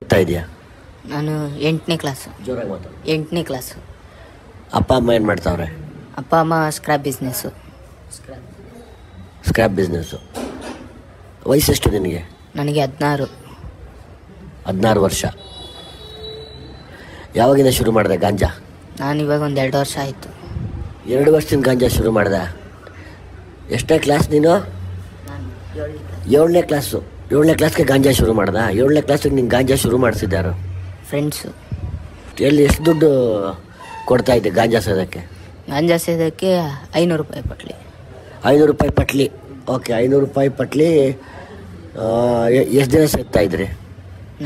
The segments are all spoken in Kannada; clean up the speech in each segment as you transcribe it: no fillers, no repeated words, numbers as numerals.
ಓದ್ತಾ ಇದೆಯಾ? ನಾನು 8ನೇ ಕ್ಲಾಸು. ಜೋರಾಗಿ ಮಾತಾಡು. 8ನೇ ಕ್ಲಾಸು. ಅಪ್ಪ ಅಮ್ಮ ಏನು ಮಾಡ್ತಾವ್ರೆ? ಅಪ್ಪ ಅಮ್ಮ ಸ್ಕ್ರಾಪ್ ಬಿಸ್ನೆಸ್ಸು. Scrap business. ವಯಸ್ಸೆಷ್ಟು ನಿನಗೆ? ನನಗೆ 16. 16 ವರ್ಷ. ಯಾವಾಗಿಂದ ಶುರು ಮಾಡಿದೆ ಗಾಂಜಾ? ನಾನು ಇವಾಗ ಒಂದು 2 ವರ್ಷ ಆಯಿತು. 2 ವರ್ಷದಿಂದ ಗಾಂಜಾ ಶುರು ಮಾಡಿದೆ. ಎಷ್ಟನೇ ಕ್ಲಾಸ್ ನೀನು? ನಾನು 7ನೇ ಕ್ಲಾಸು. 7ನೇ ಕ್ಲಾಸ್ಗೆ ಗಾಂಜಾ ಶುರು ಮಾಡ್ದೆ. 7ನೇ ಕ್ಲಾಸಿಗೆ ನೀನು ಗಾಂಜಾ ಶುರು ಮಾಡಿಸಿದ್ದಾರು? ಫ್ರೆಂಡ್ಸು. ಎಲ್ಲಿ ಎಷ್ಟು ದುಡ್ಡು ಕೊಡ್ತಾ ಇದ್ದೆ ಗಾಂಜಾ ಸೇದಕ್ಕೆ? ಗಾಂಜಾ ಸೇದಕ್ಕೆ 500 ರೂಪಾಯಿ ಪಟ್ಲಿ. 500 ರೂಪಾಯಿ ಪಟ್ಲಿ. ಓಕೆ, 500 ರೂಪಾಯಿ ಪಟ್ಲಿ. ಎಷ್ಟು ದಿನ ಸೇರ್ತಾ ಇದ್ರಿ?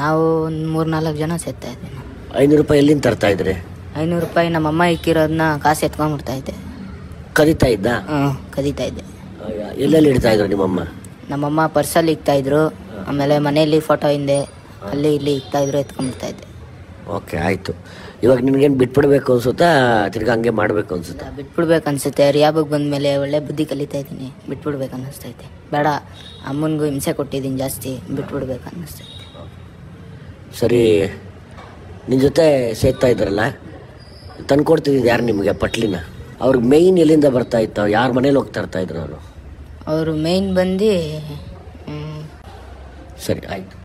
ನಾವು ಒಂದು 3-4 ಜನ ಸೇರ್ತಾ ಇದ್ವಿ. 500 ರೂಪಾಯಿ ಎಲ್ಲಿಂದ ತರ್ತಾ ಇದ್ರಿ? 500 ರೂಪಾಯಿ ನಮ್ಮಮ್ಮ ಇಕ್ಕಿರೋದನ್ನ ಕಾಸು ಎತ್ಕೊಂಡ್ಬಿಡ್ತಾ ಇದ್ದೆ. ಕದೀತಾ ಇದ್ದ? ಕದೀತಾ ಇದ್ದೆ. ಎಲ್ಲೆಲ್ಲಿ ಇಡ್ತಾ ಇದ್ರು ನಿಮ್ಮಮ್ಮ? ನಮ್ಮಮ್ಮ ಪರ್ಸಲ್ಲಿ ಇಕ್ತಾಯಿದ್ರು, ಆಮೇಲೆ ಮನೆಯಲ್ಲಿ ಫೋಟೋ ಹಿಂದೆ ಅಲ್ಲಿ ಇಲ್ಲಿ ಇಕ್ತಾಯಿದ್ರು, ಎತ್ಕೊಂಡ್ಬಿಡ್ತಾ ಇದ್ದೆ. ಓಕೆ, ಆಯಿತು. ಇವಾಗ ನಿನಗೇನು ಬಿಟ್ಬಿಡ್ಬೇಕು ಅನ್ಸುತ್ತಾ, ತಿರ್ಗಿ ಹಂಗೆ ಮಾಡಬೇಕು ಅನ್ಸುತ್ತಾ? ಬಿಟ್ಬಿಡ್ಬೇಕು ಅನ್ಸುತ್ತೆ. ರಿಯಾಬಿಗೆ ಬಂದಮೇಲೆ ಒಳ್ಳೆ ಬುದ್ಧಿ ಕಲಿತಾ ಇದ್ದೀನಿ. ಬಿಟ್ಬಿಡ್ಬೇಕು ಅನ್ನಿಸ್ತೈತೆ. ಬೇಡ, ಅಮ್ಮನಿಗೂ ಹಿಂಸೆ ಕೊಟ್ಟಿದ್ದೀನಿ ಜಾಸ್ತಿ, ಬಿಟ್ಬಿಡ್ಬೇಕು ಅನ್ನಿಸ್ತೈತೆ. ಸರಿ, ನಿನ್ನ ಜೊತೆ ಸೇರ್ತಾ ಇದ್ರಲ್ಲ, ತಂದ್ಕೊಡ್ತಿದ್ದು ಯಾರು ನಿಮಗೆ ಪಟ್ಲಿನ? ಅವ್ರಿಗೆ ಮೇಯ್ನ್ ಎಲ್ಲಿಂದ ಬರ್ತಾ ಇತ್ತು? ಯಾರ ಮನೇಲಿ ಹೋಗ್ತಾ ಇರ್ತಾ ಇದ್ರು ಅವರು? ಅವರು ಮೇಯ್ನ್ ಬಂದು ಸರಿ, ಆಯಿತು.